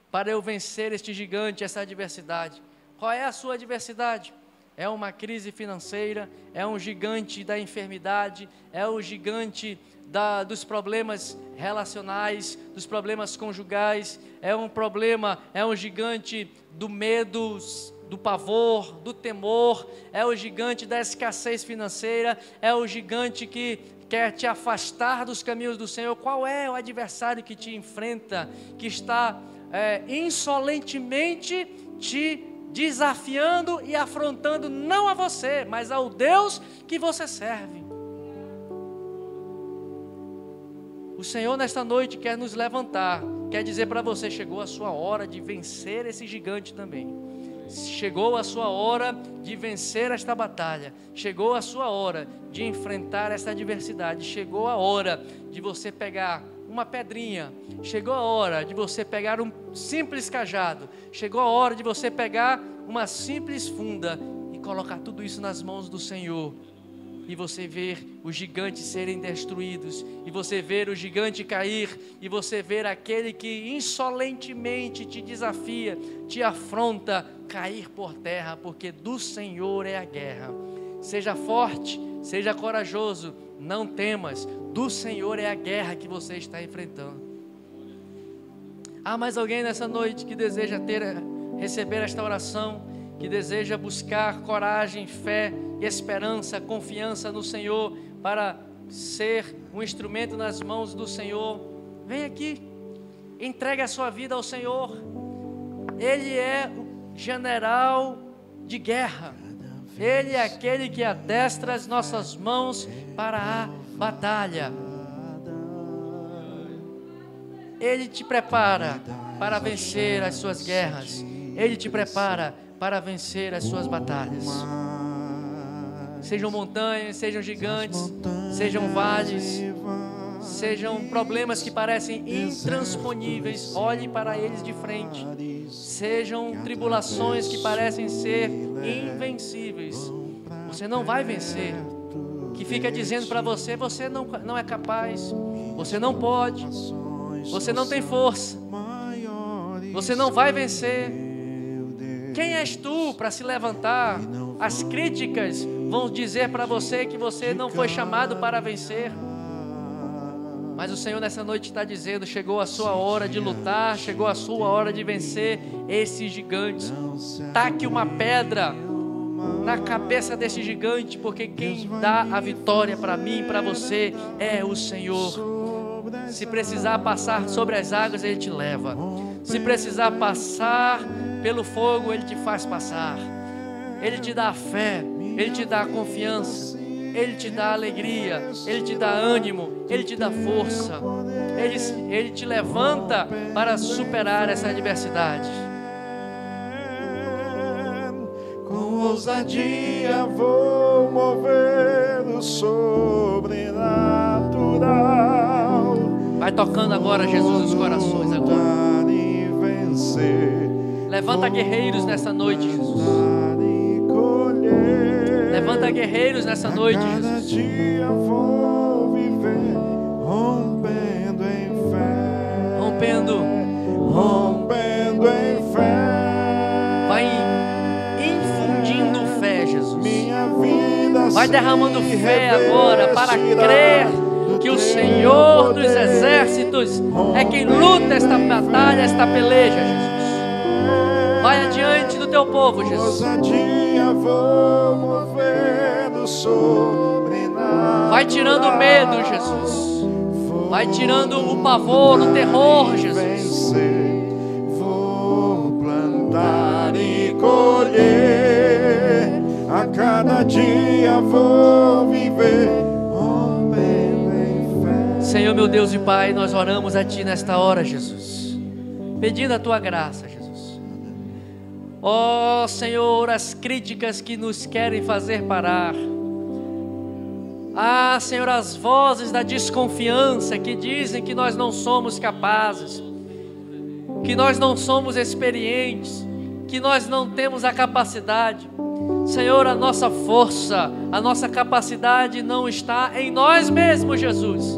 para eu vencer este gigante, essa adversidade. Qual é a sua adversidade? é uma crise financeira, é um gigante da enfermidade, é o gigante dos problemas relacionais, dos problemas conjugais, é um gigante do medo, do pavor, do temor, é o gigante da escassez financeira, é o gigante que quer te afastar dos caminhos do Senhor. Qual é o adversário que te enfrenta, que está insolentemente te desafiando e afrontando, não a você, mas ao Deus que você serve? O Senhor nesta noite quer nos levantar, quer dizer para você: chegou a sua hora de vencer esse gigante também. Chegou a sua hora de vencer esta batalha. Chegou a sua hora de enfrentar esta adversidade. Chegou a hora de você pegar uma pedrinha. Chegou a hora de você pegar um simples cajado. Chegou a hora de você pegar uma simples funda e colocar tudo isso nas mãos do Senhor. E você ver os gigantes serem destruídos, e você ver o gigante cair, e você ver aquele que insolentemente te desafia, te afronta, cair por terra, porque do Senhor é a guerra. Seja forte, seja corajoso, não temas, do Senhor é a guerra que você está enfrentando. Há mais alguém nessa noite que deseja receber esta oração, que deseja buscar coragem, fé, esperança, confiança no Senhor, para ser um instrumento nas mãos do Senhor? Vem aqui, entregue a sua vida ao Senhor. Ele é o general de guerra, Ele é aquele que adestra as nossas mãos para a batalha. Ele te prepara para vencer as suas guerras, Ele te prepara para vencer as suas batalhas. Sejam montanhas, sejam gigantes, sejam vales, sejam problemas que parecem intransponíveis, olhe para eles de frente. Sejam tribulações que parecem ser invencíveis, você não vai vencer. Que fica dizendo para você: você não é capaz, você não pode, você não tem força, você não vai vencer. Quem és tu para se levantar? As críticas vão dizer para você que você não foi chamado para vencer. Mas o Senhor nessa noite está dizendo: chegou a sua hora de lutar, chegou a sua hora de vencer esses gigantes. Taque uma pedra na cabeça desse gigante, porque quem dá a vitória para mim e para você é o Senhor. Se precisar passar sobre as águas, Ele te leva. Se precisar passar pelo fogo, Ele te faz passar. Ele te dá fé, Ele te dá confiança, Ele te dá alegria, Ele te dá ânimo, Ele te dá força. Ele te levanta para superar essa adversidade. Com ousadia vou mover o sobrenatural. Vai tocando agora, Jesus, os corações agora. Levanta guerreiros nessa noite, Jesus. Levanta guerreiros nessa noite, Jesus. Cada dia vou viver rompendo em fé. Rompendo em fé. Vai infundindo fé, Jesus. Minha vida vai derramando fé agora para crer que o Senhor dos exércitos é quem luta esta batalha, esta peleja, Jesus. Vai adiante do teu povo, Jesus. Vai tirando o medo, Jesus. Vai tirando o pavor, o terror, Jesus. Vou plantar e colher, a cada dia vou viver rompendo em fé. Senhor, meu Deus e Pai, nós oramos a Ti nesta hora, Jesus, pedindo a Tua graça, Jesus. Ó Senhor, as críticas que nos querem fazer parar. Ah, Senhor, as vozes da desconfiança que dizem que nós não somos capazes, que nós não somos experientes, que nós não temos a capacidade. Senhor, a nossa força, a nossa capacidade não está em nós mesmos, Jesus,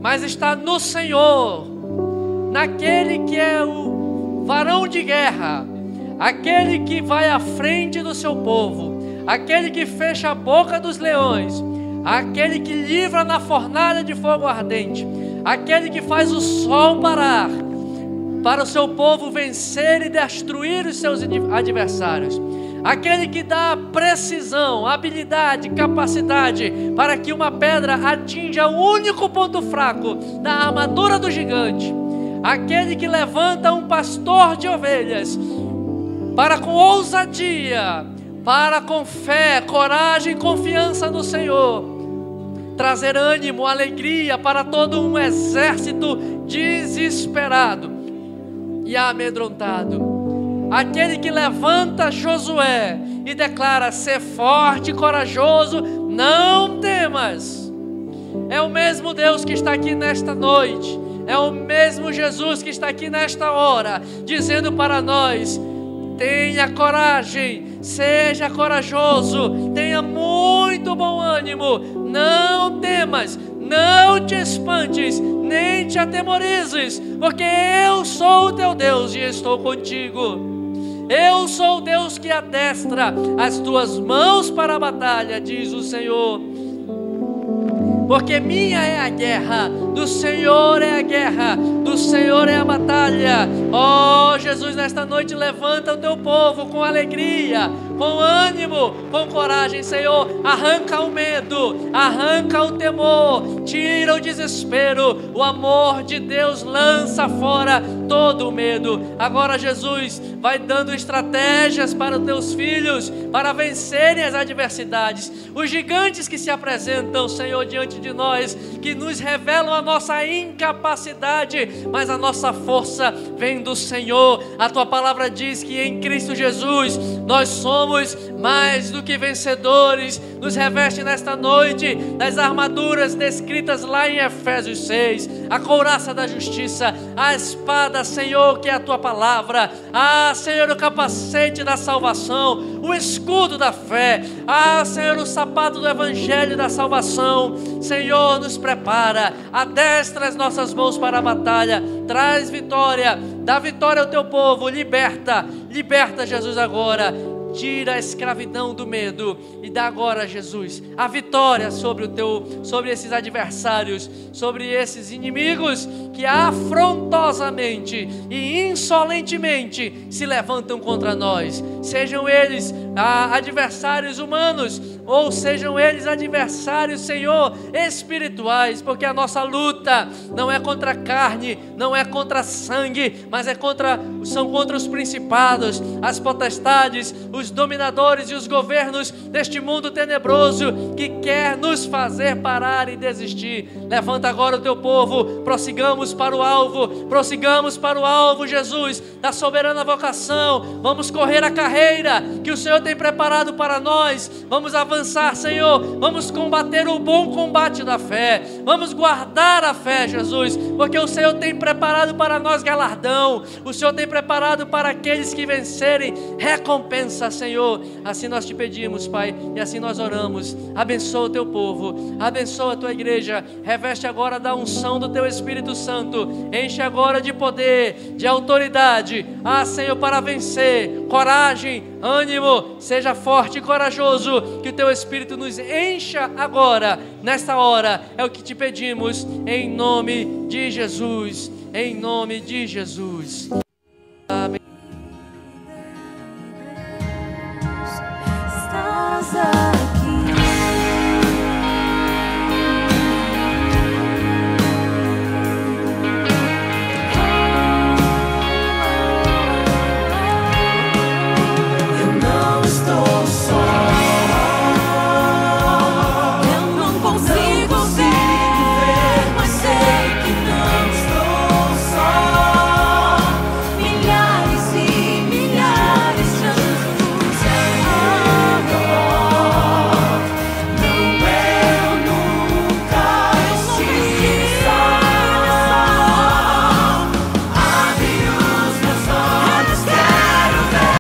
mas está no Senhor, naquele que é o varão de guerra, aquele que vai à frente do seu povo, aquele que fecha a boca dos leões, aquele que livra na fornalha de fogo ardente, aquele que faz o sol parar, para o seu povo vencer e destruir os seus adversários, aquele que dá precisão, habilidade, capacidade para que uma pedra atinja o único ponto fraco da armadura do gigante, aquele que levanta um pastor de ovelhas para com ousadia, para com fé, coragem e confiança no Senhor, trazer ânimo, alegria para todo um exército desesperado e amedrontado. Aquele que levanta Josué e declara: ser forte e corajoso, não temas. É o mesmo Deus que está aqui nesta noite, é o mesmo Jesus que está aqui nesta hora, dizendo para nós: tenha coragem, seja corajoso, tenha muito bom ânimo, não temas, não te espantes, nem te atemorizes, porque eu sou o teu Deus e estou contigo. Eu sou o Deus que adestra as tuas mãos para a batalha, diz o Senhor. Porque minha é a guerra, do Senhor é a guerra, do Senhor é a batalha. Oh Jesus, nesta noite levanta o teu povo com alegria, com ânimo, com coragem, Senhor. Arranca o medo, arranca o temor, tira o desespero. O amor de Deus lança fora todo o medo. Agora Jesus vai dando estratégias para os teus filhos, para vencerem as adversidades, os gigantes que se apresentam, Senhor, diante de nós, que nos revelam a nossa incapacidade, mas a nossa força vem do Senhor. A tua palavra diz que em Cristo Jesus nós somos mais do que vencedores. Nos reveste nesta noite das armaduras descritas lá em Efésios 6, a couraça da justiça, a espada, Senhor, que é a tua palavra, Senhor, o capacete da salvação, o escudo da fé, Senhor, o sapato do evangelho da salvação. Senhor, nos prepara, adestra as nossas mãos para a batalha, traz vitória, dá vitória ao teu povo, liberta, Jesus, agora. Tira a escravidão do medo e dá agora, Jesus, a vitória sobre esses adversários, sobre esses inimigos que afrontosamente e insolentemente se levantam contra nós. Sejam eles adversários humanos ou sejam eles adversários, Senhor, espirituais, porque a nossa luta não é contra a carne, não é contra sangue, mas são contra os principados, as potestades, os dominadores e os governos deste mundo tenebroso que quer nos fazer parar e desistir. Levanta agora o teu povo, prossigamos para o alvo, Jesus, da soberana vocação. Vamos correr a carreira que o Senhor tem preparado para nós. Vamos avançar, Senhor, vamos combater o bom combate da fé, vamos guardar a fé, Jesus, porque o Senhor tem preparado para nós galardão, o Senhor tem preparado para aqueles que vencerem recompensa, Senhor. Assim nós te pedimos, Pai, e assim nós oramos. Abençoa o teu povo, abençoa a tua igreja, reveste agora da unção do teu Espírito Santo, enche agora de poder, de autoridade, Senhor, para vencer, coragem, ânimo, seja forte e corajoso, que o teu Espírito nos encha agora, nesta hora, é o que te pedimos, em nome de Jesus, em nome de Jesus. Amém.